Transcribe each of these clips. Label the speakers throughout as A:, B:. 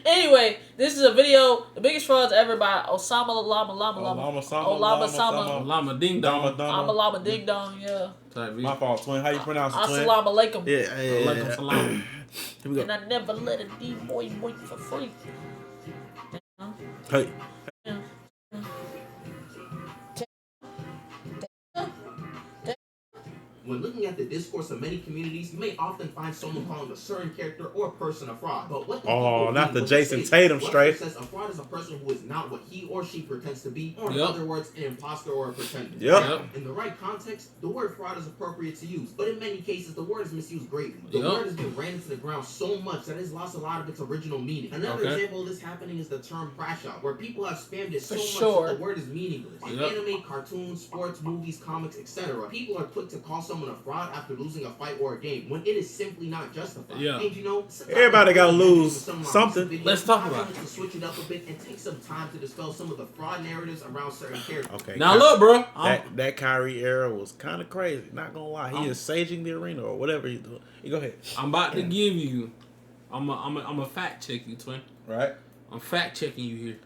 A: Anyway, this is a video, the biggest frauds ever by Osama
B: Lama Ding Dong.
A: Lama Ding Dong, yeah.
C: My fault, twin. How you pronounce it, twin?
A: Assalamu alaikum.
C: Yeah.
B: Alaikum salam.
C: Here we go.
A: And I never let a D-boy work for free.
C: Hey.
D: When looking at the discourse of many communities, you may often find someone calling a certain character or person a fraud. But what
C: not the Jason Tatum straight.
D: Says a fraud is a person who is not what he or she pretends to be, or in other words, an imposter or a pretender. In the right context, the word fraud is appropriate to use, but in many cases, the word is misused greatly. The word has been ran into the ground so much that it has lost a lot of its original meaning. Another example of this happening is the term crash out, where people have spammed it so much that the word is meaningless. In anime, cartoons, sports, movies, comics, etc., people are quick to call someone a fraud after losing a fight or a game when it is simply not justified. And you know,
C: everybody gotta lose something.
B: Let's talk about it.
D: To switch it up a bit and take some time to dispel some of the fraud narratives around certain characters.
C: Okay.
B: Now look, bro.
C: That Kyrie era was kind of crazy. Not gonna lie, he is saging the arena or whatever he's doing. You go ahead.
B: I'm about to give you. I'm a fact check you, twin.
C: Right.
B: I'm fact checking you here.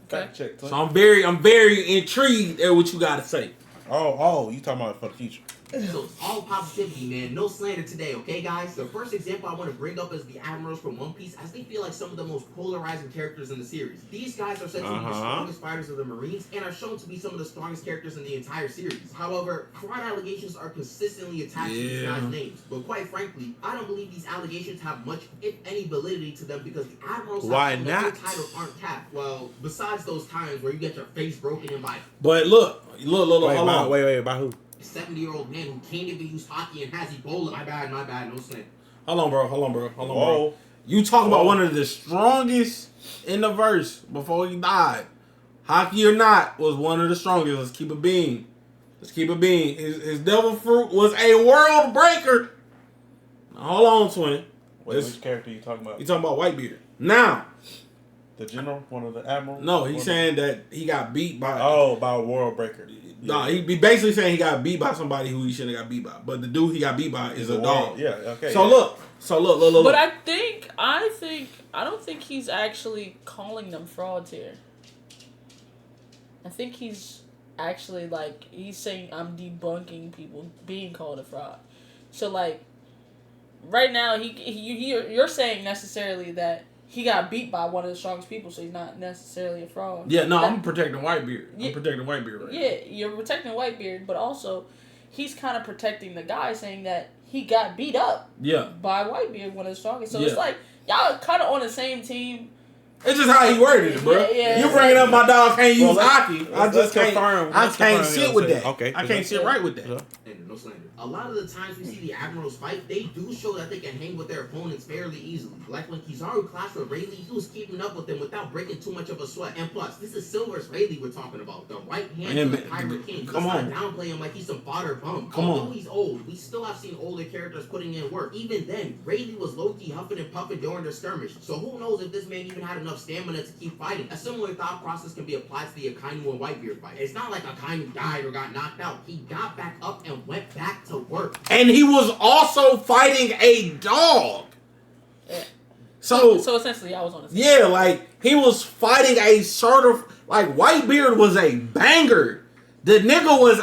C: Fact check, twin.
B: So I'm very intrigued at what you gotta say.
C: Oh, you talking about for the future?
D: So it's all positivity, man. No slander today, okay, guys? The first example I want to bring up is the Admirals from One Piece, as they feel like some of the most polarizing characters in the series. These guys are said to be the strongest fighters of the Marines and are shown to be some of the strongest characters in the entire series. However, fraud allegations are consistently attached to these guys' names. But quite frankly, I don't believe these allegations have much, if any, validity to them because the Admirals have no titles aren't capped. Well, besides those times where you get your face broken in by.
B: But look, hold on.
C: Wait, by who?
D: 70-year-old man who can't even use hockey and has Ebola. My bad, no sin.
B: Hold on, bro. You talk about one of the strongest in the verse before he died. Hockey or not, was one of the strongest. Let's keep it being. His devil fruit was a world breaker. Now, hold on, twin.
C: Which character you talking about?
B: You talking about Whitebeard. Now.
C: The general? One of the admirals?
B: No, he's saying that he got beat by...
C: by a world breaker.
B: No, he basically saying he got beat by somebody who he shouldn't have got beat by. But the dude he got beat by is a dog.
C: Yeah, okay.
B: So look.
A: But I don't think he's actually calling them frauds here. I think he's actually he's saying I'm debunking people being called a fraud. So right now you're saying necessarily that he got beat by one of the strongest people, so he's not necessarily a fraud.
B: Yeah, no, I'm protecting Whitebeard. I'm protecting Whitebeard right now.
A: Yeah, you're protecting Whitebeard, but also he's kind of protecting the guy, saying that he got beat up by Whitebeard, one of the strongest. So it's like, y'all kind of on the same team.
B: It's just how he worded it, bro. You bringing up my dog can't use hockey. I can't sit with that.
C: Okay.
B: I can't sit right with that.
D: No slander. A lot of the times we see the Admirals fight, they do show that they can hang with their opponents fairly easily. Like when Kizaru clashed with Rayleigh, he was keeping up with them without breaking too much of a sweat. And plus, this is Silver's Rayleigh we're talking about. The right hand of the Pirate King.
B: Come on.
D: Let's not downplay him like he's some fodder bum.
B: Come on.
D: Although he's old, we still have seen older characters putting in work. Even then, Rayleigh was low-key huffing and puffing during their skirmish. So who knows if this man even had enough stamina to keep fighting. A similar thought process can be applied to the Akainu and Whitebeard fight. It's not like Akainu died or got knocked out. He got back up and went back to work.
B: And he was also fighting a dog.
A: Yeah.
B: So
A: essentially, I was on the same.
B: Yeah, he was fighting a sort of Whitebeard was a banger. The nigga was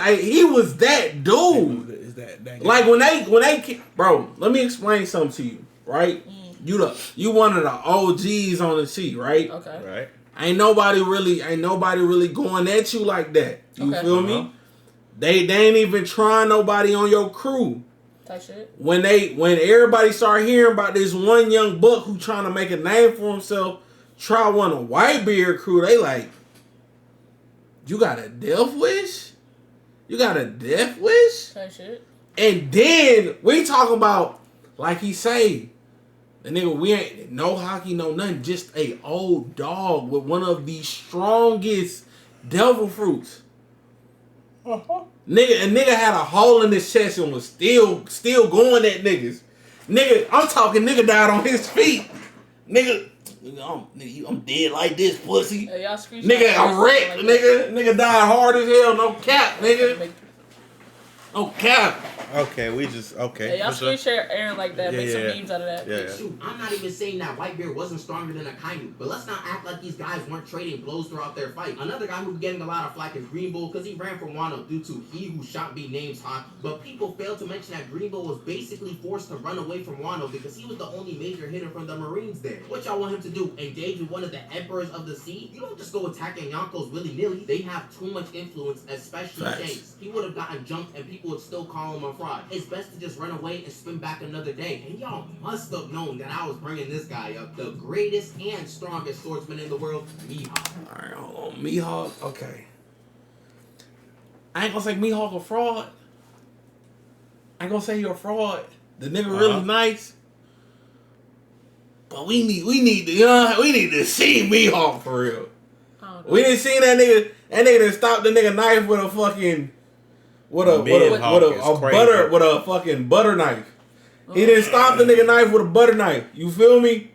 B: that dude.
C: Is that
B: when they bro, let me explain something to you, right? You one of the OGs on the seat, right?
A: Okay.
C: Right.
B: Ain't nobody really going at you like that. You feel me? They ain't even trying nobody on your crew.
A: Type shit.
B: When everybody start hearing about this one young buck who trying to make a name for himself, try one of Whitebeard crew, they like, you got a death wish? You got a death wish?
A: Type shit.
B: And then we talking about, like he say, the nigga, we ain't no hockey, no nothing, just a old dog with one of the strongest devil fruits. Nigga had a hole in his chest and was still going at niggas. Nigga, I'm talking nigga died on his feet. Nigga, I'm dead like this, pussy.
A: Hey, y'all
B: nigga, I'm wrecked. Nigga died hard as hell, no cap, nigga. Oh, cap.
C: Okay, we just okay.
A: Yeah, y'all screen share Aaron like that. Make some memes out of that.
C: Yeah.
D: Shoot, I'm not even saying that Whitebeard wasn't stronger than Akainu, but let's not act like these guys weren't trading blows throughout their fight. Another guy who's getting a lot of flack is Greenbull because he ran from Wano due to he who shot me names hot, but people fail to mention that Greenbull was basically forced to run away from Wano because he was the only major hitter from the Marines there. What y'all want him to do? Engage with one of the emperors of the sea? You don't just go attacking Yonkos willy-nilly. They have too much influence, especially Shanks. He would have gotten jumped and people would still call him a fraud. It's best to just run away and spin back another day. And y'all must have known that I was bringing this guy up. The greatest and strongest swordsman in the world, Mihawk.
B: Alright, hold on. Mihawk, okay. I ain't gonna say Mihawk a fraud. I ain't gonna say you're a fraud. The nigga really nice. But we need to see Mihawk for real. We didn't see that nigga. That nigga done stopped the nigga knife with a fucking with a fucking butter knife. He didn't stop the nigga knife with a butter knife. You feel me?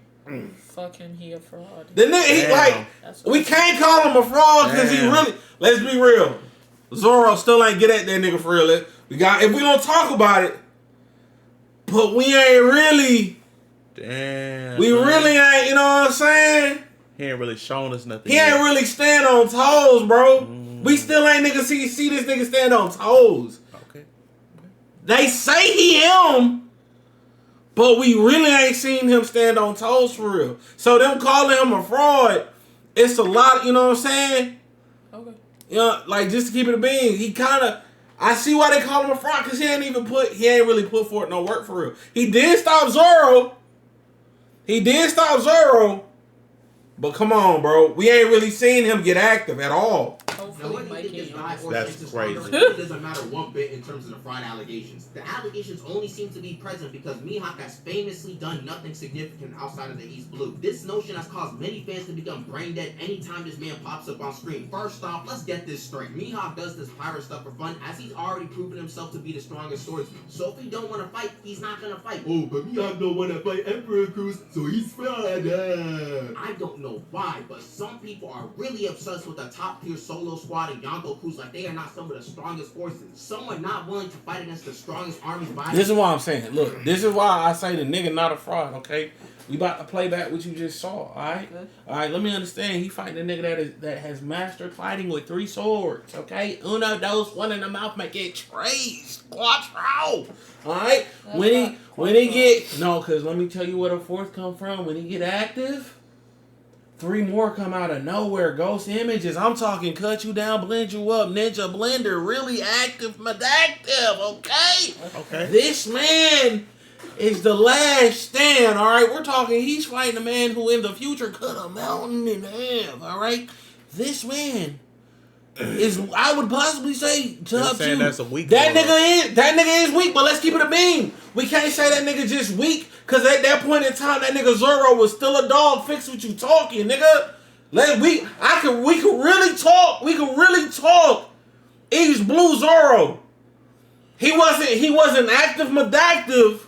A: Fucking he a fraud.
B: The nigga, he like we can't call him a fraud because he really. Let's be real. Zoro still ain't get at that nigga for real. If we don't talk about it, but we ain't really.
C: Damn.
B: We really ain't. You know what I'm saying?
C: He ain't really showing us nothing.
B: He ain't really stand on toes, bro. We still ain't nigga see this nigga stand on toes.
C: Okay.
B: They say he him, but we really ain't seen him stand on toes for real. So them calling him a fraud, it's a lot. You know what I'm saying?
A: Okay.
B: You know, like just to keep it a bean, he kind of. I see why they call him a fraud because he ain't really put forth no work for real. He did stop Zoro. But come on, bro. We ain't really seen him get active at all.
C: That's crazy.
D: It doesn't matter one bit in terms of the fraud allegations. The allegations only seem to be present because Mihawk has famously done nothing significant outside of the East Blue. This notion has caused many fans to become brain dead anytime this man pops up on screen. First off, let's get this straight. Mihawk does this pirate stuff for fun as he's already proven himself to be the strongest swordsman. So if he don't want to fight, he's not gonna fight. Oh, but Mihawk don't want to fight Emperor Cruz, so he's fraud. I don't know why, but some people are really obsessed with the top tier solo squad and Yonko Cruz like they are not some of the strongest forces. Some are not willing to fight against the strongest armies by.
B: This is why I'm saying, look, this is why I say the nigga not a fraud, okay? We about to play back what you just saw, alright? Alright, let me understand. He fighting a nigga that has mastered fighting with 3 swords, okay? Uno, dos, one in the mouth, make it tres, cuatro. Alright? When he get no, cause let me tell you where the 4th come from. When he get active, 3 more come out of nowhere. Ghost images. I'm talking cut you down, blend you up, ninja blender, really active, medactive, okay?
C: Okay.
B: This man is the last stand, alright? We're talking he's fighting a man who in the future cut a mountain in half, alright? This man is, I would possibly say, top 2.
C: That's a weak
B: that nigga is weak, but let's keep it a beam. We can't say that nigga just weak, because at that point in time, that nigga Zoro was still a dog. Fix what you talking, nigga. We could really talk. East Blue Zoro. He wasn't active, medactive,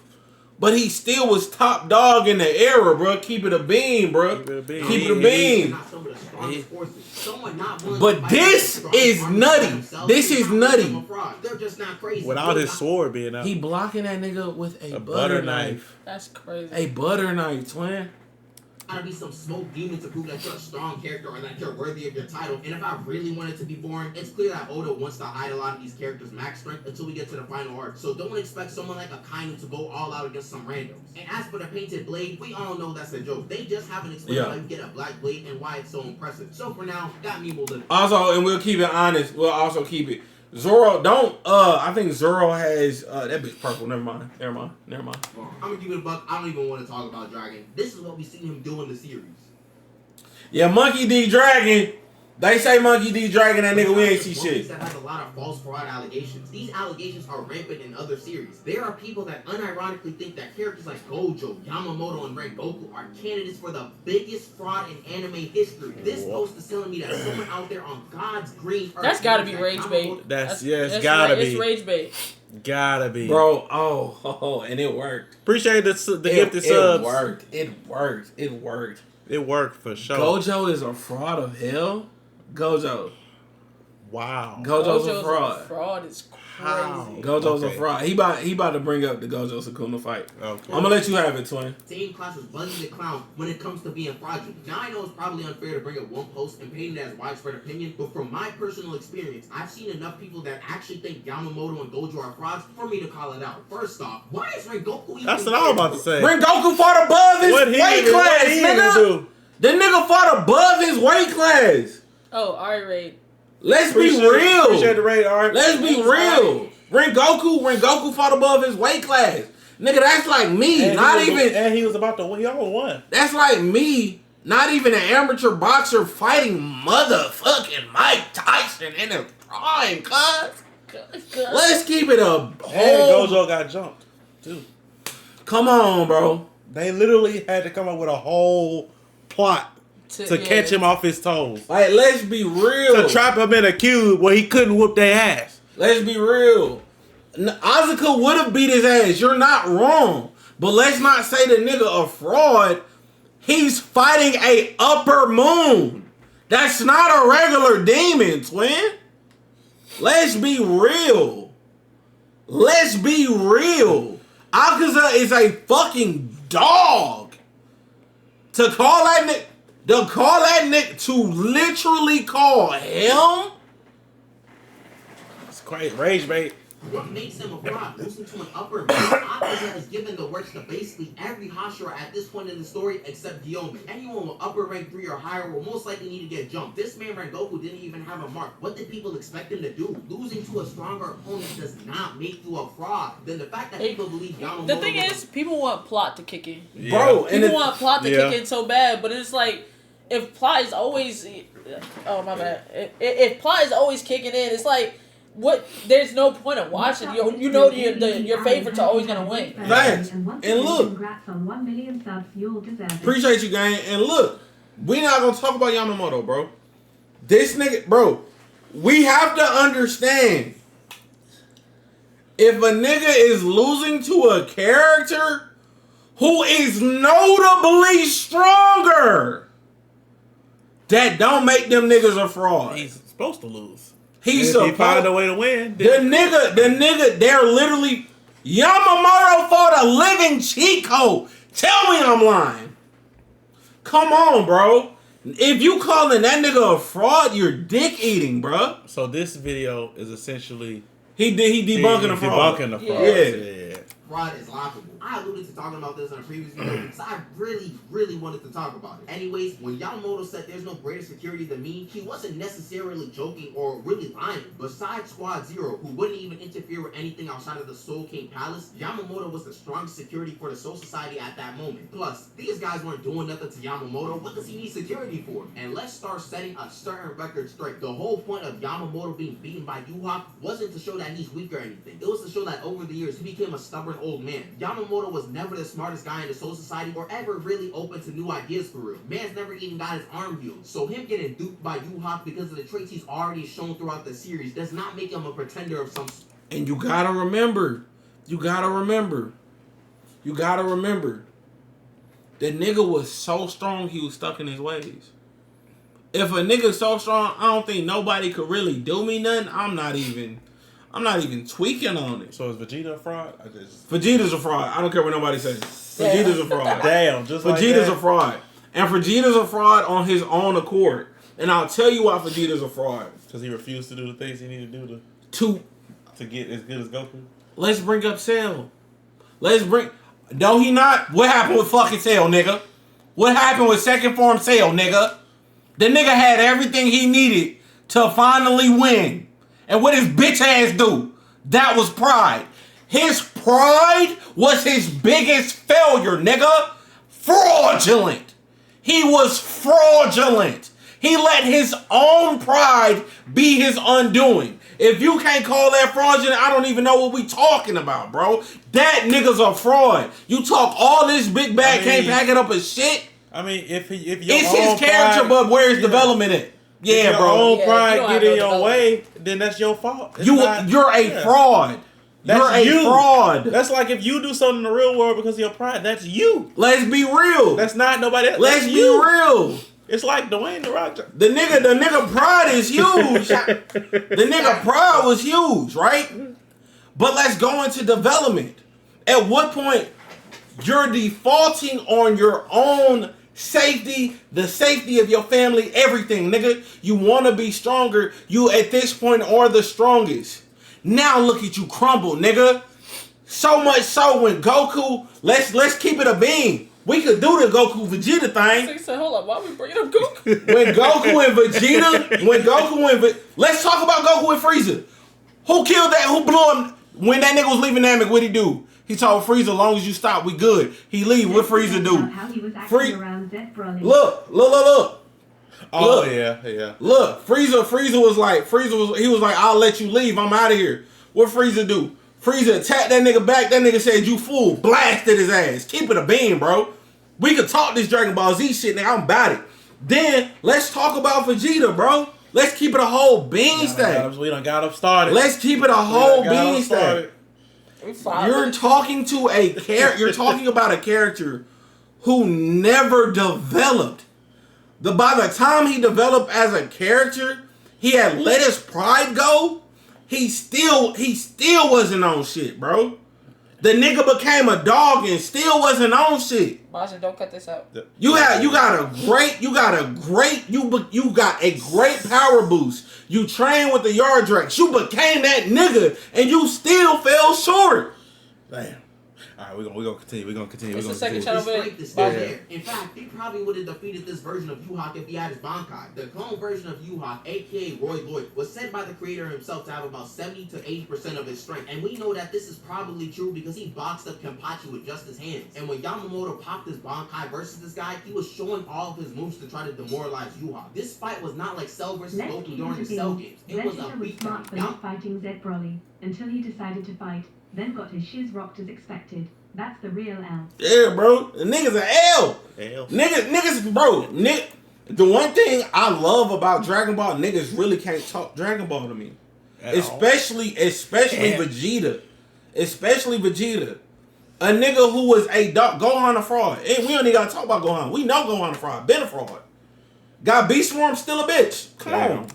B: but he still was top dog in the era, bro. Keep it a beam, bro. Keep it a beam. But this is nutty. This is nutty.
D: They're just not crazy.
C: Without his sword being out.
B: He blocking that nigga with a butter knife.
A: That's crazy.
B: A butter knife, twin.
D: Gotta be some smoke demon to prove that you're a strong character or that you're worthy of your title. And if I really wanted to be boring, it's clear that Oda wants to hide a lot of these characters' max strength until we get to the final arc. So don't expect someone like Akainu to go all out against some randoms. And as for the painted blade, we all know that's a joke. They just haven't explained how you get a black blade and why it's so impressive. So for now, that meme will live.
B: Also, and we'll keep it honest. We'll also keep it. Zoro, I think Zoro has, that bitch purple. Never mind. Well,
D: I'm gonna give it a buck. I don't even want to talk about Dragon. This is what we seen him do in the series.
B: Yeah, Monkey D. Dragon. They say Monkey D. Dragon, that nigga, we ain't see shit.
D: That has a lot of false fraud allegations. These allegations are rampant in other series. There are people that unironically think that characters like Gojo, Yamamoto, and Rengoku are candidates for the biggest fraud in anime history. This post is telling me that someone out there on God's green earth.
A: That's gotta be rage bait.
C: It's gotta be.
A: It's rage bait.
C: Gotta be.
B: Bro, oh, and it worked.
C: Appreciate the gifted subs.
B: It worked.
C: It worked for sure.
B: Gojo is a fraud of hell. Gojo.
C: Wow.
B: Gojo's a fraud.
A: Fraud is crazy.
C: How?
B: Gojo's a fraud. He about to bring up the Gojo Sukuna fight.
C: Okay.
B: I'm gonna let you have it, Twin.
D: Same class as Buggy the Clown when it comes to being fraudulent. Now I know it's probably unfair to bring up one post and paint it as widespread opinion, but from my personal experience, I've seen enough people that actually think Yamamoto and Gojo are frauds for me to call it out. First off, why is Rengoku even
C: That's what I was about to say.
B: Rengoku fought above his weight class, nigga. The nigga fought above his weight class.
A: Oh, alright.
B: Let's be real.
C: Appreciate the raid, Art.
B: Let's be real. Rengoku fought above his weight class. Nigga, that's like me.
C: And he was about to win. He almost won.
B: That's like me, not even an amateur boxer fighting motherfucking Mike Tyson in his prime, cuz. Let's keep it a
C: And Gojo got jumped, too.
B: Come on, bro.
C: They literally had to come up with a whole plot to catch him off his toes.
B: Like, let's be real.
C: To trap him in a cube where he couldn't whoop their ass.
B: Let's be real. Asuka would have beat his ass. You're not wrong. But let's not say the nigga a fraud. He's fighting a upper moon. That's not a regular demon, twin. Let's be real. Let's be real. Akaza is a fucking dog. To call that nigga, to literally call him.
C: It's quite rage bait.
D: What makes him a fraud? Losing to an upper man. Akaza has given the works to basically every Hashira at this point in the story except Guillaume. Anyone with upper rank 3 or higher will most likely need to get jumped. This man Rengoku didn't even have a mark. What did people expect him to do? Losing to a stronger opponent does not make you a fraud. Then the fact that people believe Yamamoto...
A: The thing is, people want plot to kick in.
C: Yeah.
B: Bro,
A: People want plot to kick in so bad, but it's like, if plot is always... Oh, my bad. If plot is always kicking in, it's like... What? There's no point of watching. You know your favorites are always gonna win.
B: Thanks. And look, appreciate you, gang. And look, we not gonna talk about Yamamoto, bro. This nigga, bro. We have to understand. If a nigga is losing to a character who is notably stronger, that don't make them niggas a fraud.
C: He's supposed to lose.
B: He's
C: supposed to find a way to win.
B: The nigga, they're literally Yamamoto fought a living cheat code. Tell me I'm lying. Come on, bro. If you calling that nigga a fraud, you're dick eating, bro.
C: So this video is essentially
B: he debunking the fraud.
C: Debunking the fraud.
B: Yeah.
D: Fraud is lockable. I alluded to talking about this on a previous video because I really wanted to talk about it. Anyways, when Yamamoto said there's no greater security than me, he wasn't necessarily joking or really lying. Besides Squad Zero, who wouldn't even interfere with anything outside of the Soul King Palace, Yamamoto was the strongest security for the Soul Society at that moment. Plus, these guys weren't doing nothing to Yamamoto. What does he need security for? And let's start setting a certain record straight. The whole point of Yamamoto being beaten by Yahawk wasn't to show that he's weak or anything. It was to show that over the years, he became a stubborn old man. Yamamoto was never the smartest guy in the Soul Society or ever really open to new ideas for real. Man's never even got his arm healed. So him getting duped by Yahawk because of the traits he's already shown throughout the series does not make him a pretender of some...
B: And you gotta remember. The nigga was so strong he was stuck in his ways. If a nigga's so strong, I don't think nobody could really do me nothing. I'm not even tweaking on it.
C: So is Vegeta a fraud?
B: Vegeta's a fraud. I don't care what nobody says. Vegeta's a fraud.
C: Damn, just like
B: Vegeta's
C: that.
B: a fraud. And Vegeta's a fraud on his own accord. And I'll tell you why Vegeta's a fraud.
C: Because he refused to do the things he needed to do to get as good as Goku.
B: Let's bring up Cell. No, he not. What happened with fucking Cell, nigga? What happened with second form Cell, nigga? The nigga had everything he needed to finally win. And what his bitch ass do? That was pride. His pride was his biggest failure, nigga. Fraudulent. He was fraudulent. He let his own pride be his undoing. If you can't call that fraudulent, I don't even know what we talking about, bro. That nigga's a fraud. You talk all this big bag, can't pack it up as shit.
C: I mean, if your
B: it's
C: own
B: his character,
C: pride,
B: but where's development at? Yeah,
C: if
B: bro.
C: your own pride
A: you
C: get in your way, then that's your fault.
B: You're a fraud.
C: That's
B: You're a fraud.
C: That's like if you do something in the real world because of your pride, that's you.
B: Let's be real.
C: That's not nobody else.
B: Let's be real.
C: It's like Dwayne the Rock.
B: The nigga pride is huge. The nigga pride was huge, right? But let's go into development. At what point you're defaulting on your own safety, the safety of your family, everything, nigga. You want to be stronger. You at this point are the strongest. Now look at you crumble, nigga. So much so when Goku, let's keep it a beam. We could do the Goku Vegeta thing.
A: He said, hold up, why we bringing up Goku?
B: When Goku and Vegeta, let's talk about Goku and Frieza. Who killed that? Who blew him? When that nigga was leaving Namek, what'd he do? He told Frieza, as long as you stop, we good. He leave. What Frieza do? Look.
C: Oh yeah.
B: Look, Frieza was like, I'll let you leave. I'm out of here. What Frieza do? Frieza attacked that nigga back. That nigga said, you fool. Blasted his ass. Keep it a beam, bro. We could talk this Dragon Ball Z shit, nigga. I'm about it. Then, let's talk about Vegeta, bro. Let's keep it a whole bean stack.
C: We done got up started.
B: Let's keep it a whole bean stack. You're talking about a character who never developed. By the time he developed as a character, he had let his pride go. He still wasn't on shit, bro. The nigga became a dog and still wasn't on shit.
A: Maja, don't cut this out.
B: You got a great power boost. You train with the Yardrax. You became that nigga and you still fell short.
C: Damn. All right, we're gonna continue.
A: It's the second channel
D: video. In fact, he probably would have defeated this version of Yihawk if he had his Bankai. The clone version of Yihawk, aka Roy Lloyd, was said by the creator himself to have about 70 to 80% of his strength. And we know that this is probably true because he boxed up Kenpachi with just his hands. And when Yamamoto popped his Bankai versus this guy, he was showing all of his moves to try to demoralize Yihawk. This fight was not like Cell versus Goku during the Cell games. It was a beatdown.
E: For not fighting Zed Broly until he decided to fight. Then got his shiz rocked as expected. That's the real L.
B: Yeah, bro. The nigga's an L. Niggas, bro. The one thing I love about Dragon Ball, niggas really can't talk Dragon Ball to me. Especially Vegeta. Especially Vegeta. A nigga who was a dog. Gohan a fraud. We don't even gotta talk about Gohan. We know Gohan a fraud. Been a fraud. Got Beast Form, still a bitch. Come on.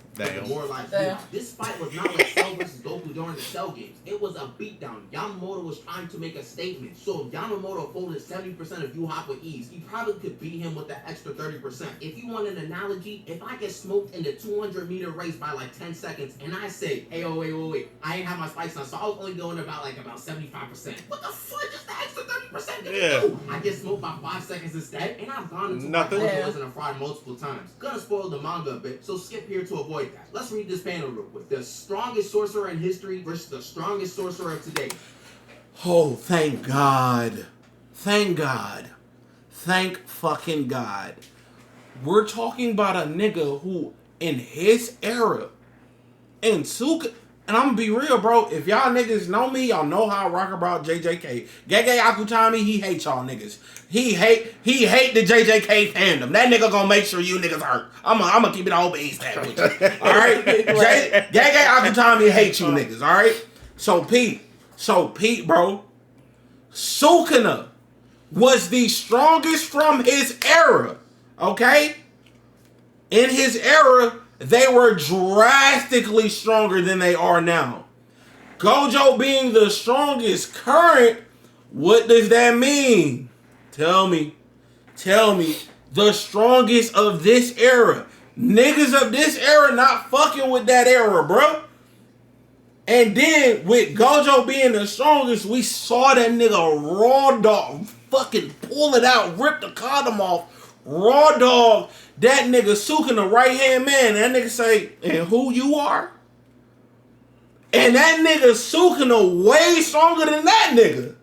D: More like this fight was not like Cell versus Goku during the Cell games. It was a beatdown. Yamamoto was trying to make a statement. So if Yamamoto folded 70% of Yihawk with ease, he probably could beat him with the extra 30%. If you want an analogy, if I get smoked in the 200-meter race by like 10 seconds and I say, hey, wait, I ain't have my spikes on, so I was only going about 75%. What the fuck is the extra 30% gonna do? I get smoked by 5 seconds instead, and I've gone into my Gojo in a fraud multiple times. Gonna spoil the manga a bit, so skip here to avoid that. Let's read this panel real quick. The strongest sorcerer in history versus the strongest sorcerer of today.
B: Oh, thank God. Thank God. Thank fucking God. We're talking about a nigga who, in his era, and I'm gonna be real, bro. If y'all niggas know me, y'all know how I rock about JJK. Gege Akutami, he hates y'all niggas. He hate the JJK fandom. That nigga gonna make sure you niggas hurt. I'm gonna keep it all beans with you. Alright? Gege Akutami hates you niggas, alright? So Pete, bro. Sukuna was the strongest from his era. Okay? In his era, they were drastically stronger than they are now. Gojo being the strongest current, what does that mean? Tell me. The strongest of this era. Niggas of this era not fucking with that era, bro. And then with Gojo being the strongest, we saw that nigga raw dog fucking pull it out, rip the condom off, raw dog. That nigga Sukuna right hand man. That nigga say, and who you are? And that nigga Sukuna way stronger than that nigga.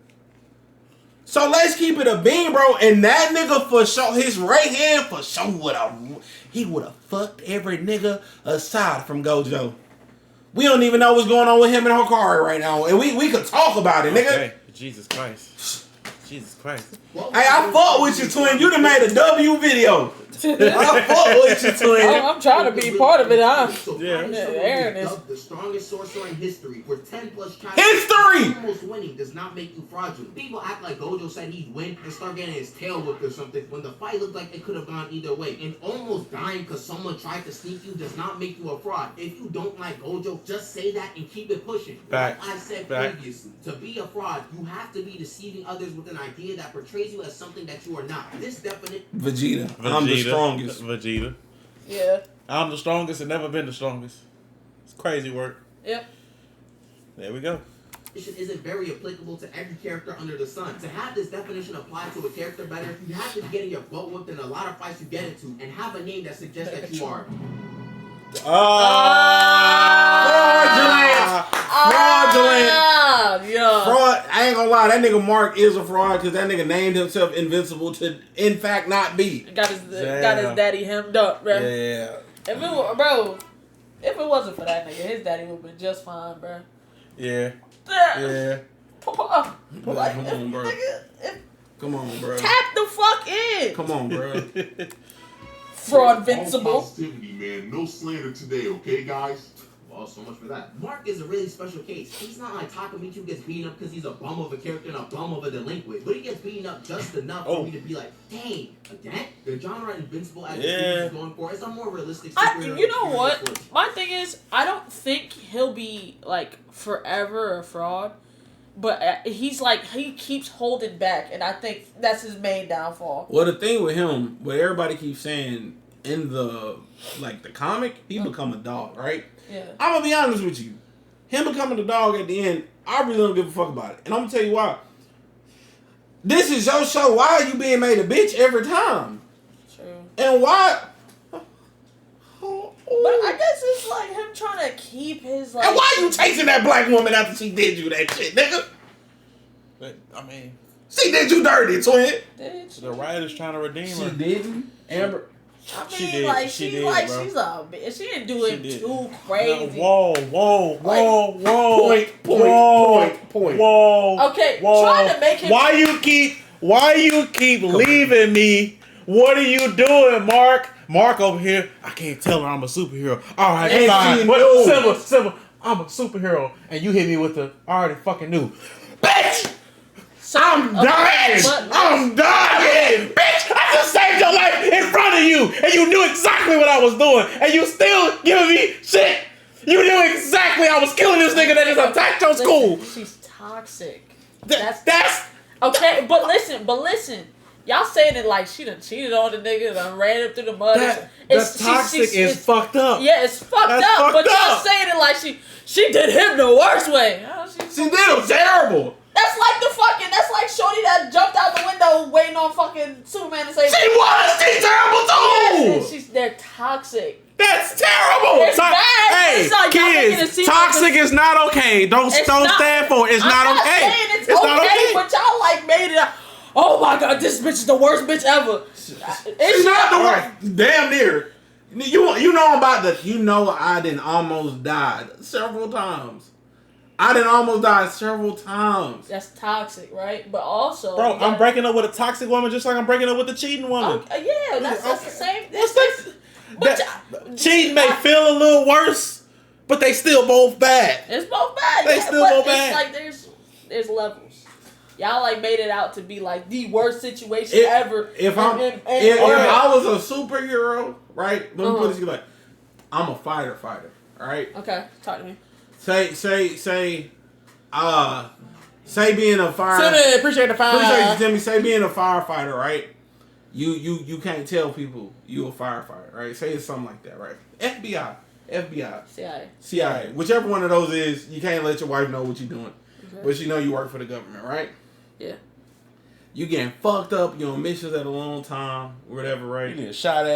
B: So let's keep it a beam, bro. And that nigga for sure, his right hand for sure would have fucked every nigga aside from Gojo. We don't even know what's going on with him and Hokari right now. And we could talk about it, nigga.
C: Okay. Jesus Christ.
B: Hey, I fought with you, twin. You done made a W video. I fuck with you, twin.
A: I'm trying to be part of it, huh?
D: So
C: Yeah.
A: Aaron is
D: the strongest sorcerer in history for 10 plus tries.
B: History!
D: Almost winning does not make you fraudulent. People act like Gojo said he'd win and start getting his tail whipped or something when the fight looked like it could have gone either way. And almost dying because someone tried to sneak you does not make you a fraud. If you don't like Gojo, just say that and keep it pushing.
C: Facts.
D: Like I said
C: Facts.
D: previously, to be a fraud, you have to be deceiving others with an idea that portrays you as something that you are not. This definite
B: Vegeta. I'm the strongest.
C: Vegeta.
A: yeah.
C: I'm the strongest and never been the strongest. It's crazy work.
A: Yep.
C: There we go.
D: isn't very applicable to every character under the sun. To have this definition applied to a character better, you have to be getting your butt whooped in a lot of fights you get into and have a name that suggests that you are.
B: Fraudulent.
A: Yeah.
B: Fraud. I ain't gonna lie, that nigga Mark is a fraud because that nigga named himself Invincible to, in fact, not be.
A: Got his daddy hemmed up, bro.
B: Yeah.
A: If it wasn't for that nigga, his daddy would have been just fine, bro.
C: Yeah.
B: Yeah.
A: Papa, like,
B: Come on, bro. Come on, bro.
A: tap the fuck in.
B: Come on, bro.
A: Fraud Invincible.
F: All positivity, man. No slander today, okay, guys?
D: Well, so much for that. Mark is a really special case. He's not like Takamichi gets beaten up because he's a bum of a character and a bum of a delinquent. But he gets beaten up just enough for me to be like, dang, again? The genre Invincible as is going for is a more realistic superhero.
A: You know what? My thing is, I don't think he'll be, like, forever a fraud. But he's like, he keeps holding back. And I think that's his main downfall.
B: Well, the thing with him, what everybody keeps saying in the comic, he become a dog, right?
A: Yeah.
B: I'm gonna be honest with you. Him becoming a dog at the end, I really don't give a fuck about it. And I'm gonna tell you why. This is your show. Why are you being made a bitch every time?
A: True.
B: And why?
A: But I guess it's like him trying to keep his like.
B: And why you chasing that black woman after she did you that shit, nigga?
C: But, I mean,
B: She did you dirty, twin.
A: Did she?
C: the writer's trying to redeem her.
B: She didn't. Amber.
A: I mean,
C: She did.
A: like
C: She
A: she's
C: did,
A: like
C: bro.
A: she's a bitch. She didn't do it
C: did.
A: too crazy.
C: Whoa.
B: Point.
C: Whoa.
A: Okay,
C: Whoa.
A: trying to make him.
C: Why you keep leaving me? What are you doing, Mark? Mark over here. I can't tell her I'm a superhero. All right,
B: And
C: fine.
B: she
C: What,
B: knew.
C: Simba, I'm a superhero, and you hit me with the I already fucking knew. Bitch! I'm dying! I'm dying! Bitch! I just saved your life in front of you, and you knew exactly what I was doing, and you still giving me shit! You knew exactly I was killing this nigga that just attacked your school!
A: Listen, she's toxic.
C: That's
A: Okay, but listen. Y'all saying it like she done cheated on the nigga, done ran him through the mud.
C: that's toxic is fucked up.
A: Yeah, it's fucked
C: That's
A: up.
C: fucked
A: But y'all
C: up.
A: saying it like she did him the worst way.
B: She did him terrible.
A: That's like Shorty that jumped out the window waiting on fucking Superman to say.
B: She's terrible too.
A: Yes, they're toxic.
C: That's terrible.
A: It's bad.
C: Hey,
A: It's like y'all making it
C: kids,
A: seem
C: toxic
A: like
C: is not okay. Don't stand for it. It's
A: I'm
C: not okay.
A: Saying it's
C: not
A: okay,
C: okay.
A: but y'all like made it. Oh my god, this bitch is the worst bitch ever.
B: She's not the worst. Damn near. You know about the. You know I done almost died several times.
A: That's toxic, right? But also,
C: Bro, I'm breaking up with a toxic woman just like I'm breaking up with a cheating woman.
A: Yeah, that's the same.
C: Cheating may feel a little worse, but they still both bad.
A: It's both bad.
C: They still both bad.
A: It's like there's levels. Y'all like made it out to be like the worst situation ever.
B: If I was a superhero, right? Let me put this like, I'm a fighter, all right?
A: Okay, talk to me.
B: Say being a fire.
C: Appreciate the fire.
B: Appreciate you, Timmy. Say being a firefighter, right? You can't tell people you a firefighter, right? Say it's something like that, right? FBI, CIA, whichever one of those is, you can't let your wife know what you're doing, but she know you work for the government, right?
A: Yeah.
B: You getting fucked up. You on missions at a long time, or whatever, right?
C: You getting shot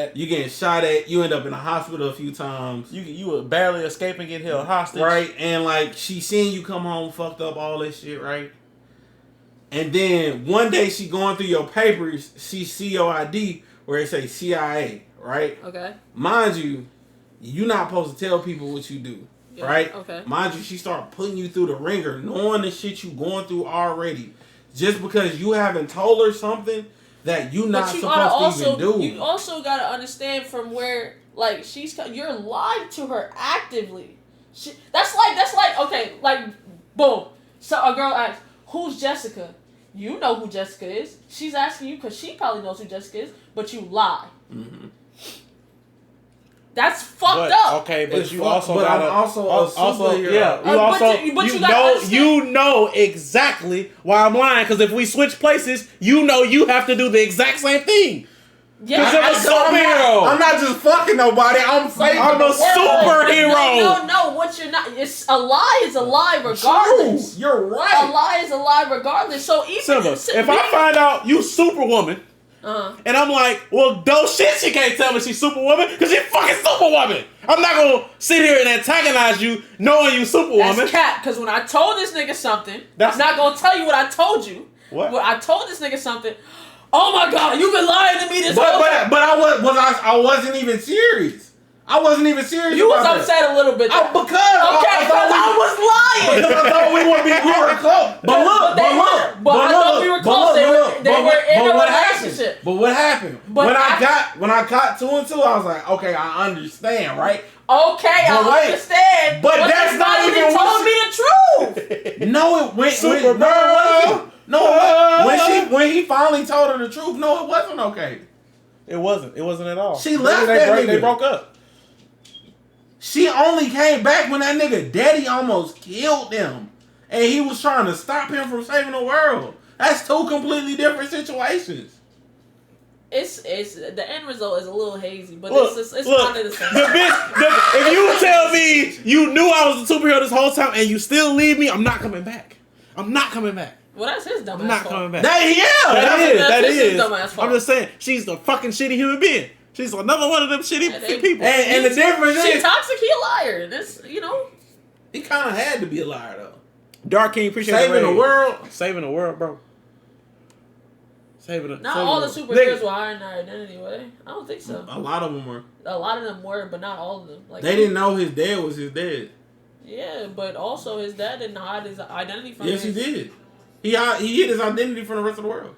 C: at.
B: You end up in the hospital a few times.
C: You were barely escaping getting held hostage.
B: Right, and like she seen you come home fucked up, all this shit, right? And then one day she going through your papers, she see your ID where it say CIA, right?
A: Okay.
B: Mind you, you're not supposed to tell people what you do, right?
A: Okay.
B: Mind you, she start putting you through the ringer, knowing the shit you going through already. Just because you haven't told her something that you not
A: But
B: supposed to even do.
A: You also gotta understand from where like you're lying to her actively. That's like okay, like boom. So a girl asks, "Who's Jessica?" You know who Jessica is. She's asking you because she probably knows who Jessica is, but you lie. Mm-hmm. That's fucked up.
C: Okay, but
B: it's
C: you
B: fuck,
C: also
B: but
C: gotta
B: I'm also a superhero.
C: Yeah, you know exactly why I'm lying. Because if we switch places, you know you have to do the exact same thing.
A: Yeah,
B: I'm not just fucking nobody. I'm saving
C: I'm a superhero.
A: No, what you're not. It's a lie is a lie regardless.
B: True. You're right.
A: A lie is a lie regardless. So even
C: Simba, if I find out you Superwoman, and I'm like, well, no shit, she can't tell me she's Superwoman because she's fucking Superwoman. I'm not gonna sit here and antagonize you knowing you Superwoman.
A: That's cap. Because when I told this nigga something, I'm not gonna tell you what I told you.
C: What?
A: When I told this nigga something. Oh my God, you've been lying to me this whole time.
B: But I wasn't even serious. I wasn't even serious.
A: You was upset a little bit.
B: Because
A: I was lying.
B: Because I thought we were close. But
A: I thought we were close. They were in a relationship.
B: But what happened? When I got 2 and 2, I was like, okay, I understand, right?
A: Okay, I understand.
B: But that's not even
A: told me the truth.
B: No, it went. When he finally told her the truth, no, it wasn't okay.
C: It wasn't at all.
B: She left that nigga.
C: They broke up.
B: She only came back when that nigga daddy almost killed them. And he was trying to stop him from saving the world. That's 2 completely different situations.
A: It's the end result is a little hazy, but
C: look,
A: it's kind of the same.
C: If you tell me you knew I was a superhero this whole time and you still leave me, I'm not coming back. I'm not coming back.
A: Well, that's his dumb ass fault.
C: I'm not coming back.
A: That is his dumb ass fault.
C: I'm just saying, she's a fucking shitty human being. She's another one of them shitty people.
B: And the difference is...
A: She's toxic, he a liar. This,
B: He kind of had to be a liar, though.
C: Dark King, appreciate
B: Saving the world.
C: Saving the world, bro.
A: Not all the superheroes were hiding their identity, were they? I don't think so.
B: A lot of them were.
A: A lot of them were, but not all of them. Like
B: they didn't know his dad was his dad.
A: Yeah, but also his dad didn't hide his identity from
B: Yes, he did. He hid his identity from the rest of the world.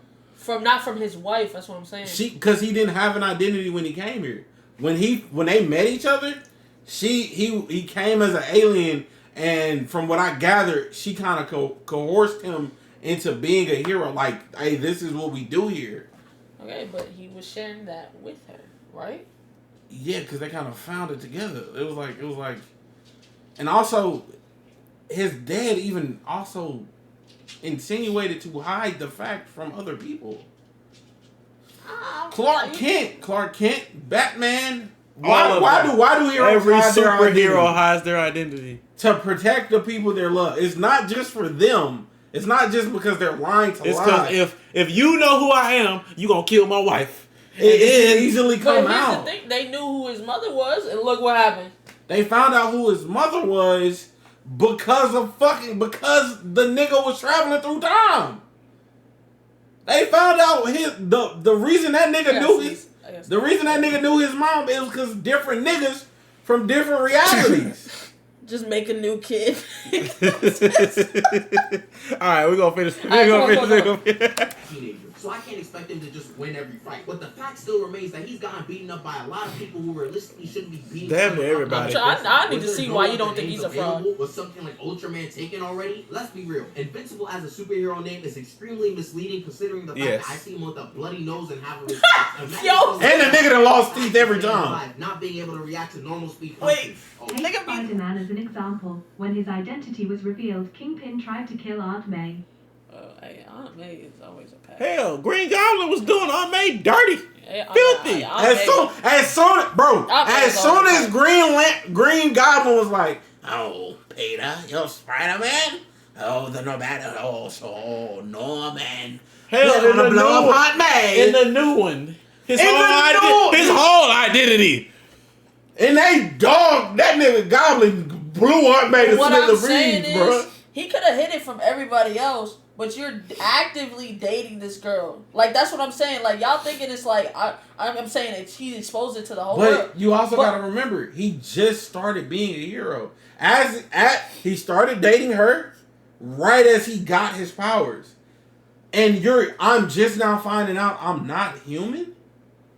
A: Not from his wife. That's what I'm saying.
B: Because he didn't have an identity when he came here. When they met each other, he came as an alien, and from what I gathered, she kind of coerced him into being a hero. Like, hey, this is what we do here.
A: Okay, but he was sharing that with her, right?
B: Yeah, because they kind of found it together. It was like, and also, his dad even also insinuated to hide the fact from other people. Clark Kent, Batman. Why do heroes
C: every superhero hides their identity
B: to protect the people they love? It's not just for them. It's not just because they're lying to lie.
C: It's because if you know who I am, you gonna kill my wife.
B: It can easily come out.
A: But here's the thing: they knew who his mother was, and look what happened.
B: They found out who his mother was because the nigga was traveling through time. They found out the reason that nigga knew his mom is because different niggas from different realities.
A: Just make a new kid.
C: Alright, we're gonna finish.
D: Teenager. So I can't expect him to just win every fight. But the fact still remains that he's gotten beaten up by a lot of people who realistically shouldn't be beating
C: damn near everybody.
A: I need to see why you don't think he's a fraud.
D: Was something like Ultraman taken already? Let's be real. Invincible as a superhero name is extremely misleading considering the fact that I see him with a bloody nose and half of his teeth.
A: Yo!
B: And the nigga that lost teeth every time.
D: Not being able to react to normal speed
A: punches.
E: Take Spider-Man as an example. When his identity was revealed, Kingpin tried to kill Aunt May.
A: Aunt May is always a pass.
C: Hell, Green Goblin was doing Aunt May dirty. Filthy.
B: As soon as Green Goblin was like, oh, Peter, you're Spider-Man? Oh, the Norman.
C: Hell, in the
B: blow up Aunt May.
C: In the new one. His whole identity.
B: And that nigga Goblin blew Aunt May to smithereens, bro.
A: He could have hid it from everybody else, but you're actively dating this girl. Like, that's what I'm saying. Like, y'all thinking it's like, I'm saying that he exposed it to the whole world.
B: But you also got to remember, he just started being a hero. He started dating her right as he got his powers. and I'm just now finding out I'm not human.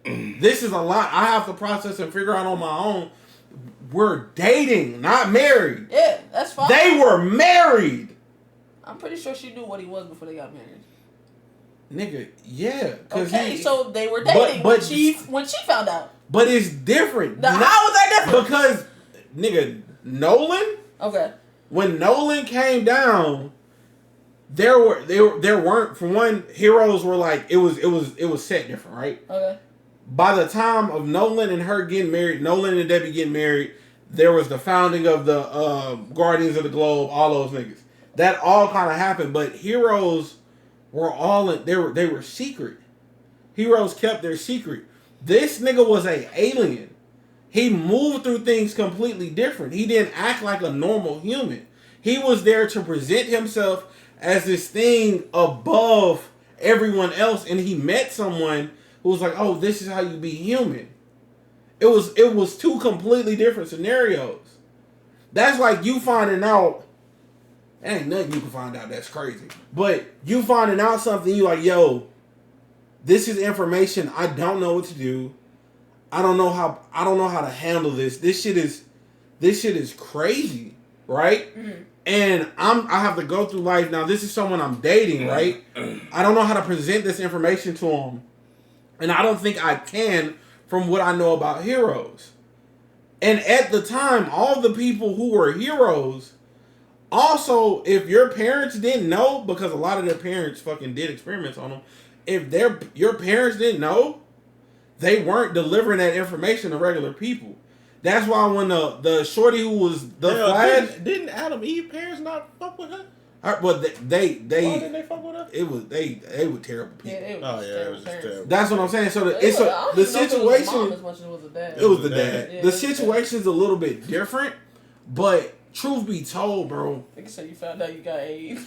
B: This is a lot I have to process and figure out on my own. We're dating, not married.
A: Yeah, that's fine.
B: They were married.
A: I'm pretty sure she knew what he was before they got married.
B: Nigga, yeah.
A: Okay, so they were dating when she found out.
B: But it's different.
A: Now, how was that different?
B: Because, nigga, Nolan.
A: Okay.
B: When Nolan came down, there weren't, for one, heroes were like it was set different, right?
A: Okay.
B: By the time of Nolan and her getting married, Nolan and Debbie getting married, there was the founding of the Guardians of the Globe, all those niggas. That all kind of happened, but heroes were they were secret. Heroes kept their secret. This nigga was a alien. He moved through things completely different. He didn't act like a normal human. He was there to present himself as this thing above everyone else, and he met someone who was like, "Oh, this is how you be human." It was two completely different scenarios. That's like you finding out. Ain't nothing you can find out that's crazy. But you finding out something, you like, yo, this is information I don't know what to do. I don't know how to handle this. This shit is crazy, right? Mm-hmm. And I have to go through life now. This is someone I'm dating, right? I don't know how to present this information to him, and I don't think I can from what I know about heroes. And at the time, all the people who were heroes. Also, if your parents didn't know, because a lot of their parents fucking did experiments on them, if your parents didn't know, they weren't delivering that information to regular people. That's why when the shorty who was the Flash...
C: Didn't Adam Eve parents not fuck with her?
B: Well, they
C: why didn't they fuck with her?
B: It was they were terrible people.
A: Yeah, it was just terrible.
B: That's what I'm saying. So the situation... It was the dad. Yeah, the situation's a little bit different, but... Truth be told, bro.
A: Nigga said you found out you got AIDS.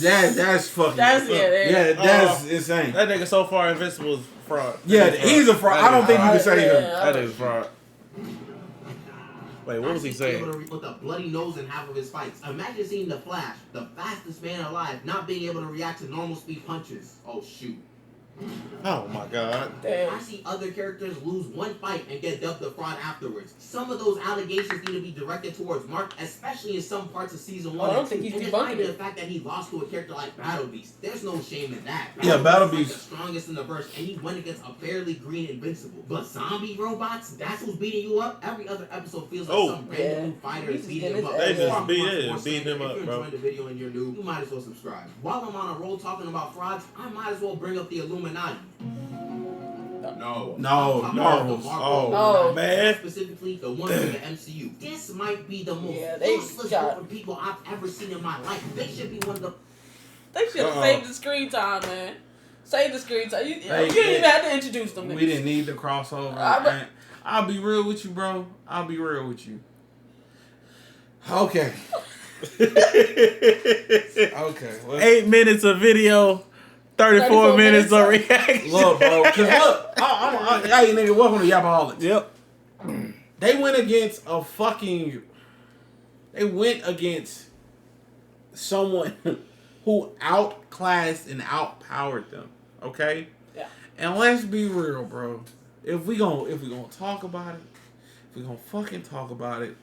B: That's fucking. That's insane.
C: That nigga so far Invincible is fraud.
B: He's a fraud. I don't think you can say him.
C: That nigga's fraud. Wait, what was he saying?
D: With a bloody nose in half of his fights. Imagine seeing the Flash, the fastest man alive, not being able to react to normal speed punches. Oh shoot.
C: Oh my god.
A: Damn.
D: I see other characters lose one fight and get dubbed the fraud afterwards. Some of those allegations need to be directed towards Mark, especially in some parts of season 1.
A: I don't think he's debunking
D: the fact that he lost to a character like Battle Beast. There's no shame in that.
B: Battle Beast
D: is the strongest in the verse, and he went against a fairly green Invincible. But zombie robots, that's who's beating you up. Every other episode feels like some random new fighter is beating him up.
C: They just beating him up,
D: If you're
C: bro.
D: enjoying the video and you're new, you might as well subscribe. While I'm on a roll talking about frauds, I might as well bring up the Illuminati.
F: No.
B: Marvels.
C: Oh, man.
D: Specifically, the one in the MCU. This might be the most useless group of people I've ever seen in my life. They should be one of the...
A: They should have saved the screen time, man. Save the screen time. You didn't even have to introduce them.
B: We didn't need the crossover. I'll be real with you, bro. I'll be real with you. Okay. Okay.
C: 8 minutes of video. 34 minutes of reaction.
B: Look, bro. Cause look, hey nigga, welcome to Yapaholics.
C: Yep.
B: They went against someone who outclassed and outpowered them. Okay?
A: Yeah.
B: And let's be real, bro. If we gonna talk about it, if we gonna fucking talk about it,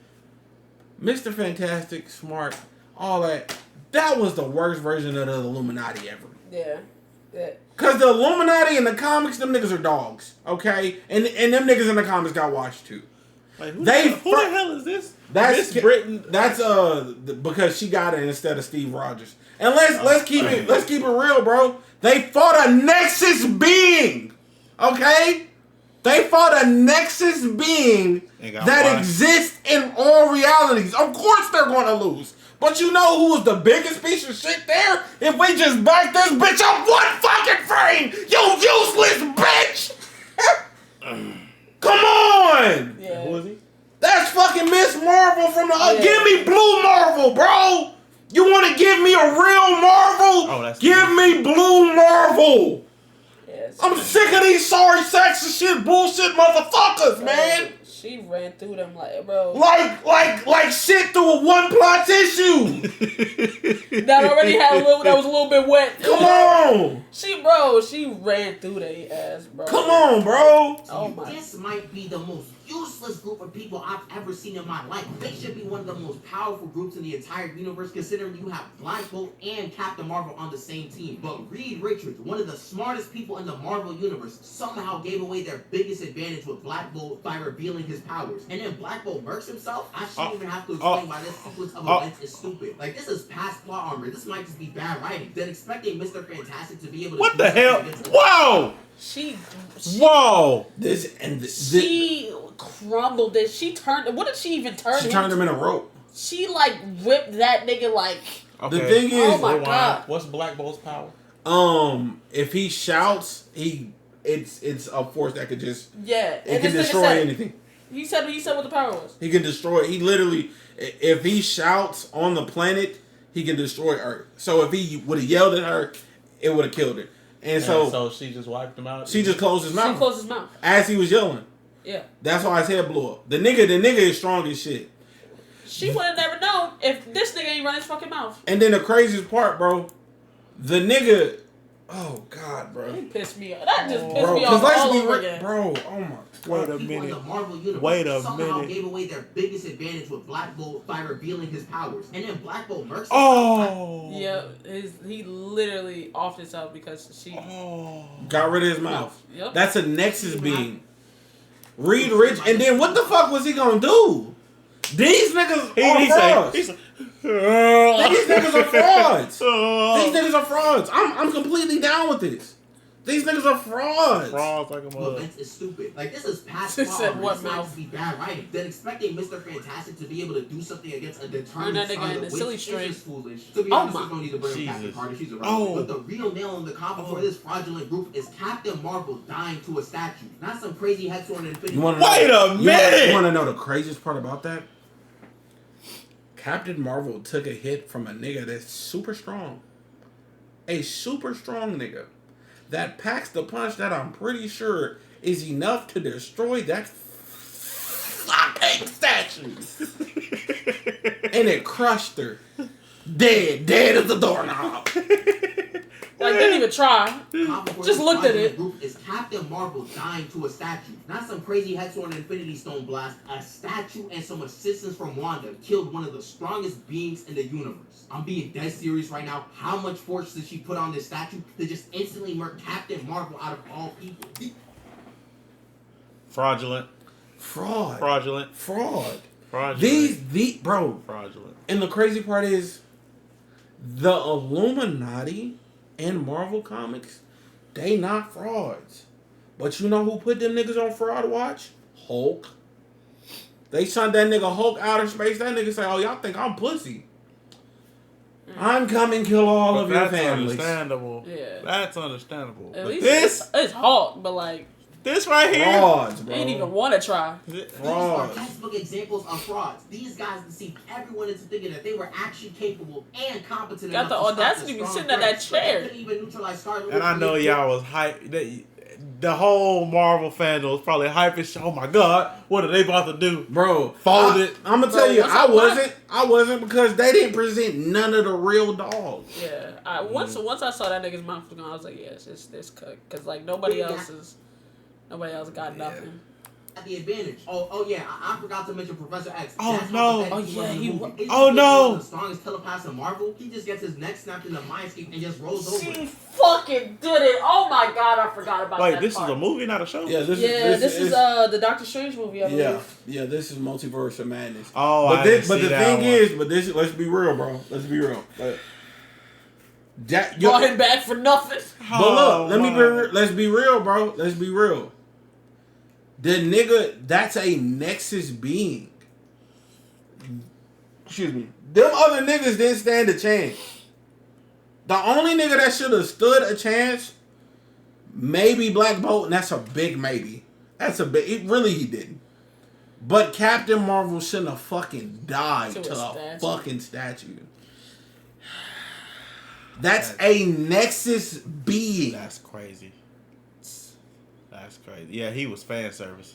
B: Mr. Fantastic, Smart, all that was the worst version of the Illuminati ever.
A: Yeah.
B: Cause the Illuminati in the comics, them niggas are dogs, okay? And them niggas in the comics got washed too.
C: Like, who the hell is this?
B: That's
C: Miss Britain.
B: That's because she got it instead of Steve Rogers. And let's keep it real, bro. They fought a Nexus being, okay? They fought a Nexus being that exists in all realities. Of course they're gonna lose. But you know who was the biggest piece of shit there? If we just back this bitch up one fucking frame, you useless bitch! Come on!
A: Yeah.
C: Who is he?
B: That's fucking Miss Marvel from the... Give me Blue Marvel, bro! You want to give me a real Marvel?
C: Oh, that's
B: give me Blue Marvel!
A: Yes.
B: I'm sick of these sorry sexist shit bullshit motherfuckers, man!
A: She ran through them like, bro.
B: Like shit through a one plot tissue.
A: that already had that was a little bit wet.
B: Come on!
A: She ran through their ass, bro.
B: Come on, bro!
A: Oh my.
D: This might be the most useless group of people I've ever seen in my life. They should be one of the most powerful groups in the entire universe, considering you have Black Bolt and Captain Marvel on the same team. But Reed Richards, one of the smartest people in the Marvel universe, somehow gave away their biggest advantage with Black Bolt by revealing his powers. And then Black Bolt murks himself? I shouldn't even have to explain why this sequence of events is stupid. Like, this is past plot armor. This might just be bad writing. Then expecting Mr. Fantastic to be able to
C: What the hell? Whoa! Whoa!
A: She crumbled it. She turned. What did she even turn?
B: She turned him in a rope.
A: She like whipped that nigga like.
B: Okay. The thing is,
A: oh my god,
C: what's Black Bolt's power?
B: If he shouts, it's a force that could just
A: it
B: can destroy anything.
A: He said what the power was.
B: He can destroy. He literally, if he shouts on the planet, he can destroy Earth. So if he would have yelled at her, it would have killed her. And so
C: she just wiped him out.
B: She just closed his mouth.
A: She closed his mouth
B: as he was yelling.
A: Yeah.
B: That's why his head blew up. The nigga is strong as shit.
A: She would have never known if this nigga ain't run his fucking mouth.
B: And then the craziest part, bro, the nigga. Oh God, bro.
A: He pissed me off. That just pissed me off all over again.
B: Bro, oh my.
C: Wait a minute.
D: Somehow gave away their biggest advantage with Black Bolt by revealing his powers. And then Black Bolt murks
C: himself.
A: Yeah, he literally offed himself because she
B: got rid of his mouth.
A: Yep.
B: That's a Nexus being. Reed Rich, and then what the fuck was he gonna do? These niggas are frauds. These niggas are frauds. These niggas are frauds. I'm completely down with this. These niggas are frauds.
C: Frauds like a mother.
D: Events is stupid. Like, this is past plot. This might be bad writing. Then expecting Mr. Fantastic to be able to do something against a determined starter, which is foolish. To be honest, we don't need to bring Captain Carter. She's irrelevant. But the real nail in the coffin for this fraudulent group is Captain Marvel dying to a statue. Not some crazy Hexor and Infinity.
C: Wait a minute!
B: You want to know the craziest part about that? Captain Marvel took a hit from a nigga that's super strong. A super strong nigga. That packs the punch that I'm pretty sure is enough to destroy that fucking statue. And it crushed her. Dead as a doorknob.
A: Like, didn't even try. Just looked at it.
D: Group is Captain Marvel dying to a statue. Not some crazy Hexor and Infinity Stone blast. A statue and some assistance from Wanda killed one of the strongest beings in the universe. I'm being dead serious right now. How much force did she put on this statue to just instantly murk Captain Marvel out of all people?
C: Fraudulent.
B: Fraud. Bro.
C: Fraudulent.
B: And the crazy part is, the Illuminati and Marvel Comics, they not frauds. But you know who put them niggas on fraud watch? Hulk. They sent that nigga Hulk outer space. That nigga say, oh, y'all think I'm pussy. I'm coming kill all of your families.
C: That's understandable.
A: Yeah.
C: That's understandable.
A: At least it's Hulk, but like...
C: This right here?
B: Frauds, bro.
A: They didn't even want to try.
D: These are textbook examples of frauds. These guys deceived everyone into thinking that they were actually capable and competent
A: got the audacity to be sitting at that chair.
D: Couldn't even neutralize Star-Lord.
C: And I know y'all was hype. The whole Marvel fandom was probably hype as shit. Oh my God, what are they about to do?
B: Bro,
C: fold it.
B: I'm gonna tell you, I wasn't because they didn't present none of the real dogs.
A: Yeah, once I saw that nigga's mouth was gone, I was like, yes, it's cut, because like nobody else got nothing.
D: The advantage. Oh yeah, I forgot to mention Professor X.
C: Oh no!
D: Oh no! The strongest telepath in Marvel. He just gets his neck snapped in the mindscape and just rolls over.
A: She fucking did it! Oh my God, I forgot about that.
C: Wait, this is a movie, not a show.
B: Yeah, this is
A: the Doctor Strange movie. I believe.
B: Yeah, this is Multiverse of Madness.
C: Oh,
B: but the thing is, let's be real, bro. Let's be real.
A: Brought him back for nothing.
B: But look, let's be real, bro. Let's be real. The nigga, that's a Nexus being. Excuse me. Them other niggas didn't stand a chance. The only nigga that should have stood a chance, maybe Black Bolt, and that's a big maybe. That's a big, he didn't. But Captain Marvel shouldn't have fucking died to a fucking statue. That's a Nexus being.
C: That's crazy. That's crazy. Yeah, he was fan service.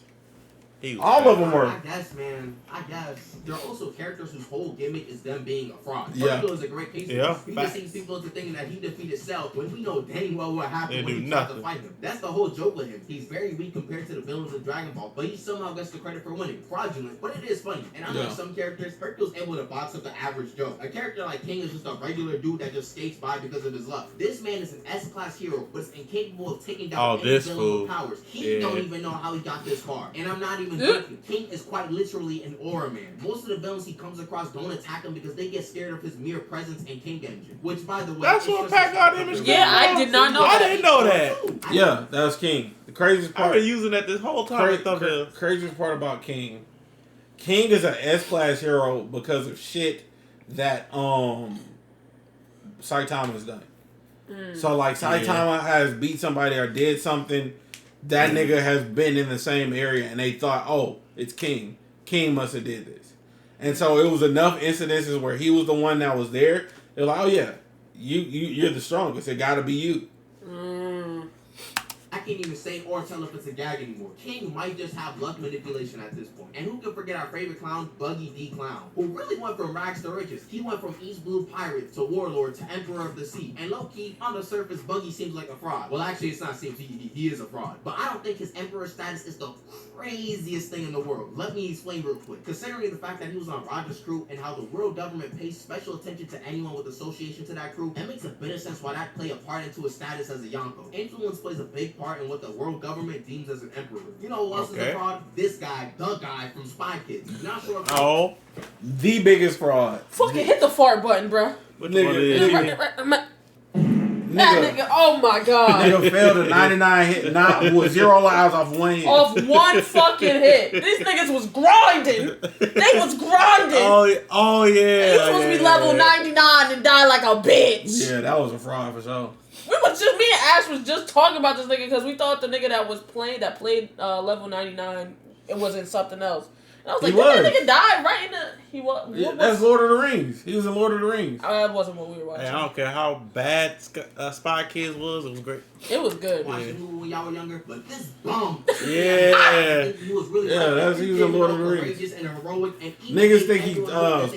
B: All of them were.
D: I guess, man. I guess. There are also characters whose whole gimmick is them being a fraud.
B: Yeah.
D: Virgil is a great case of this. He deceives people into thinking that he defeated Cell when we know dang well what happened when he tried to fight him. That's the whole joke with him. He's very weak compared to the villains of Dragon Ball, but he somehow gets the credit for winning. Fraudulent, but it is funny. And unlike some characters, Hercule's able to box up the average Joe. A character like King is just a regular dude that just skates by because of his luck. This man is an S-class hero, but is incapable of taking down any villain with powers. He don't even know how he got this far. And I'm not even joking. King is quite literally an aura man. Most of the villains he comes across don't attack him because they get scared of his mere presence and King Engine. Which, by the way,
C: that's what Pac got him in.
A: Yeah, I did not know
C: I didn't know that.
B: Yeah, that was King. The craziest part.
C: I've been using that this whole time.
B: Craziest part about King. King is an S-class hero because of shit that Saitama's done. So like Saitama has beat somebody or did something, that nigga has been in the same area and they thought, oh, it's King. King must have did this. And so it was enough incidences where he was the one that was there. They're like, oh yeah, you're the strongest. It gotta be you.
D: I can't even say or tell if it's a gag anymore. King might just have luck manipulation at this point. And who can forget our favorite clown, Buggy D Clown, who really went from rags to riches. He went from East Blue Pirate to Warlord to Emperor of the Sea. And low-key, on the surface, Buggy seems like a fraud. Well, actually, it's not seems, he is a fraud. But I don't think his Emperor status is the craziest thing in the world. Let me explain real quick. Considering the fact that he was on Roger's crew and how the world government pays special attention to anyone with association to that crew, that makes a bit of sense why that play a part into his status as a Yonko. Influence plays a big part in what the world government deems as an emperor. You know who else is a fraud? This guy, the guy from Spy Kids. Not sure if
B: the biggest fraud.
A: Fucking hit the fart button, bro.
B: Nigga,
A: oh my god.
B: Nigga failed a 99 hit, with 0 lives off one hit.
A: Off one fucking hit. These niggas was grinding. They was grinding.
C: Oh yeah.
A: They was supposed to be level 99 and die like a bitch.
B: Yeah, that was a fraud for sure.
A: Me and Ash was just talking about this nigga because we thought the nigga that played level 99, it was in something else. And I was like, did that nigga die right in the... He was...
B: Yeah, that's Lord of the Rings. He was in Lord of the Rings.
A: That wasn't what we were watching.
C: Hey, I don't care how bad Spy Kids was. It was great.
A: It was good.
D: Watching movie when y'all were younger, but this bum.
C: Yeah.
D: He was really
B: he was in Lord of the Rings.
D: And heroic, and
B: niggas think he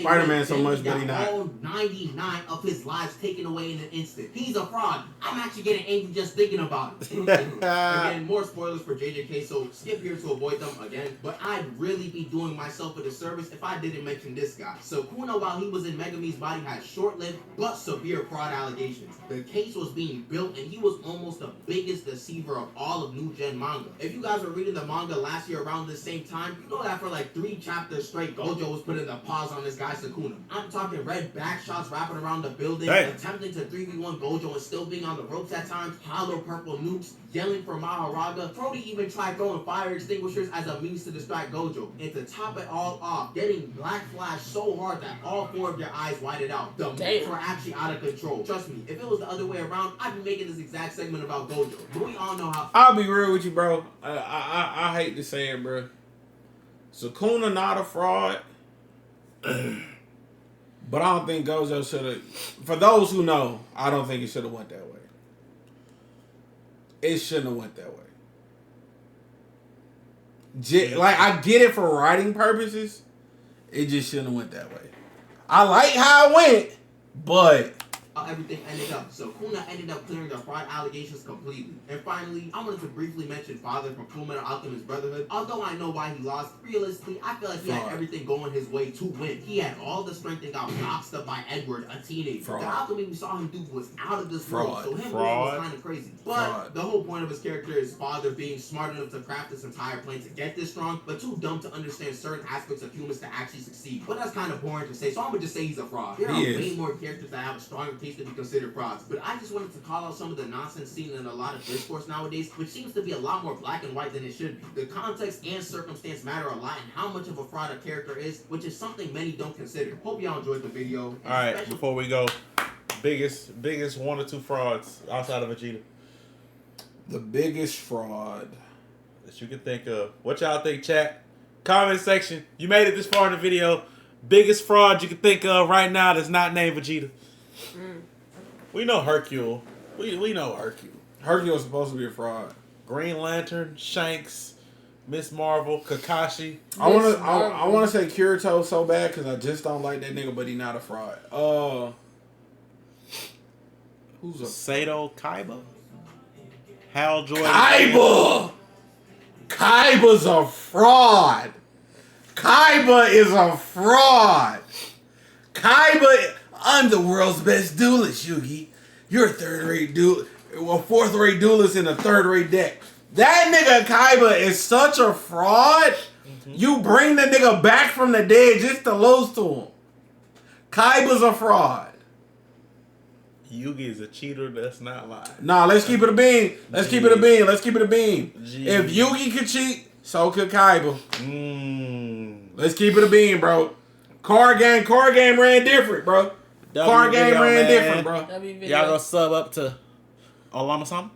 B: Spider-Man so much, but he not.
D: All 99 of his lives taken away in an instant. He's a fraud. I'm actually getting angry just thinking about it. Again, more spoilers for JJK, so skip here to avoid them again. But I'd really be doing myself a disservice if I didn't mention this guy. So Sukuna, while he was in Megami's body, had short-lived but severe fraud allegations. The case was being built, and he was almost the biggest deceiver of all of New Gen manga. If you guys were reading the manga last year around the same time, you know that for like 3 chapters straight, Gojo was putting the pause on this guy Sukuna. I'm talking red back shots wrapping around the building, attempting to 3v1 Gojo and still being on the ropes at times, hollow purple nukes, yelling for Maharaga. Brody even tried throwing fire extinguishers as a means to distract Gojo. And to top it all off, getting Black Flash so hard that all 4 of your eyes whited out. The moves were actually out of control. Trust me, if it was the other way around, I'd be making this exact segment about Gojo. But we all know how...
B: I'll be real with you, bro. I hate to say it, bro. Sukuna not a fraud. But I don't think Gojo should have... For those who know, I don't think it should have went that way. It shouldn't have went that way. Like, I get it for writing purposes. It just shouldn't have went that way. I like how it went, but...
D: everything ended up. So Kuna ended up clearing the fraud allegations completely. And finally, I wanted to briefly mention Father from Fullmetal Alchemist Brotherhood. Although I know why he lost, realistically, I feel like he had everything going his way to win. He had all the strength and got boxed up by Edward, a teenager. The alchemy we saw him do was out of this world, so him was kind of crazy. But the whole point of his character is Father being smart enough to craft this entire plan to get this strong, but too dumb to understand certain aspects of humans to actually succeed. But that's kind of boring to say, so I'm gonna just say he's a fraud. There are way more characters that have a stronger case to be considered frauds, but I just wanted to call out some of the nonsense seen in a lot of discourse nowadays, which seems to be a lot more black and white than it should be. The context and circumstance matter a lot in how much of a fraud a character is, which is something many don't consider. Hope y'all enjoyed the video.
C: Alright, before we go, biggest 1 or 2 frauds outside of Vegeta.
B: The biggest fraud
C: that you can think of. What y'all think, chat? Comment section. You made it this far in the video. Biggest fraud you can think of right now that's not named Vegeta. We know Hercule. We know Hercule.
B: Hercule is supposed to be a fraud.
C: Green Lantern, Shanks, Miss Marvel, Kakashi.
B: I wanna say Kirito so bad because I just don't like that nigga, but he not a fraud. Who's a
C: Sato Kaiba? Hal Jordan.
B: Kaiba? Kaiba's a fraud. Kaiba is a fraud. Kaiba, I'm the world's best duelist, Yugi. You're a third-rate duelist, a fourth-rate duelist in a third-rate deck. That nigga Kaiba is such a fraud. Mm-hmm. You bring the nigga back from the dead just to lose to him. Kaiba's a fraud.
C: Yugi is a cheater that's not lying.
B: Nah, let's keep it a bean. Let's keep it a bean. Let's keep it a bean.
C: Jeez.
B: If Yugi could cheat, so could Kaiba. Let's keep it a bean, bro. Card game ran different, bro. Card game ran different, bro.
C: Y'all gonna sub up to Olama Sama?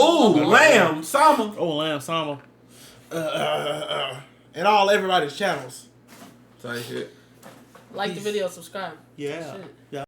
B: Ooh, Lamb Sama.
C: Oh, Lamb Sama. And all everybody's channels.
B: Say shit.
A: Like the video, subscribe.
C: Yeah.
A: Shit.
C: Yeah.